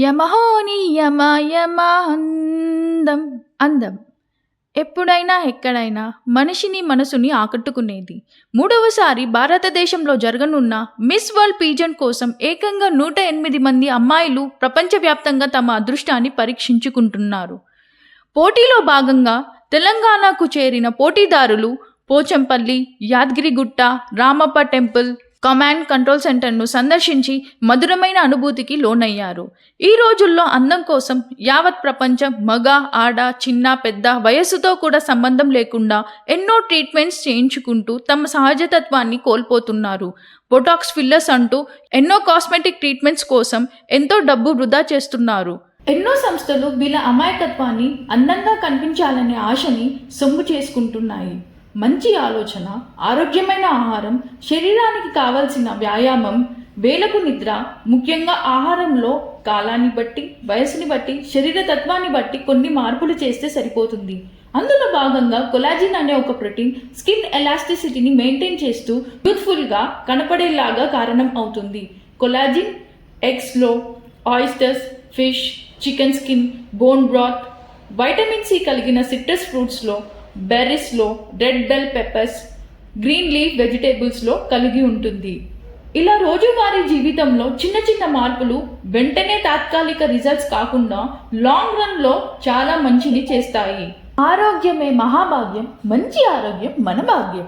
యమహోనియమయమాందం అందం ఎప్పుడైనా ఎక్కడైనా మనిషిని మనసుని ఆకట్టుకునేది. మూడవసారి భారతదేశంలో జరగనున్న మిస్ వరల్డ్ పీజెంట్ కోసం ఏకంగా 108 మంది అమ్మాయిలు ప్రపంచవ్యాప్తంగా తమ అదృష్టాన్ని పరీక్షించుకుంటున్నారు. పోటీలో భాగంగా తెలంగాణకు చేరిన పోటీదారులు Pochampally, Yadagirigutta, Ramappa temple, command control సెంటర్ను సందర్శించి మధురమైన అనుభూతికి లోనయ్యారు. ఈ రోజుల్లో అందం కోసం యావత్ ప్రపంచం మగ, ఆడ, చిన్న, పెద్ద, వయస్సుతో కూడా సంబంధం లేకుండా ఎన్నో ట్రీట్మెంట్స్ చేయించుకుంటూ తమ సహజతత్వాన్ని కోల్పోతున్నారు. బొటాక్స్, ఫిల్లర్స్ అంటూ ఎన్నో కాస్మెటిక్ ట్రీట్మెంట్స్ కోసం ఎంతో డబ్బు వృధా చేస్తున్నారు. ఎన్నో సంస్థలు వీళ్ళ అమాయకత్వాన్ని అందంగా కనిపించాలనే ఆశని సొమ్ము చేసుకుంటున్నాయి. మంచి ఆలోచన, ఆరోగ్యమైన ఆహారం, శరీరానికి కావలసిన వ్యాయామం, వేళకు నిద్ర, ముఖ్యంగా ఆహారంలో కాలాన్ని బట్టి, వయసుని బట్టి, శరీర తత్వాన్ని బట్టి కొన్ని మార్పులు చేస్తే సరిపోతుంది. అందులో భాగంగా కొలాజిన్ అనే ఒక ప్రోటీన్ స్కిన్ ఎలాస్టిసిటీని మెయింటైన్ చేస్తూ యూత్ఫుల్గా కనపడేలాగా కారణం అవుతుంది. కొలాజిన్ ఎగ్స్లో, oysters, fish, chicken skin, bone broth, vitamin C కలిగిన సిట్రస్ ఫ్రూట్స్లో, బెర్రీస్లో, red bell peppers, green leaf వెజిటేబుల్స్లో కలిగి ఉంటుంది. ఇలా రోజువారీ జీవితంలో చిన్న చిన్న మార్పులు వెంటనే తాత్కాలిక రిజల్ట్స్ కాకుండా లాంగ్ రన్లో చాలా మంచిని చేస్తాయి. ఆరోగ్యమే మహాభాగ్యం. మంచి ఆరోగ్యం మన భాగ్యం.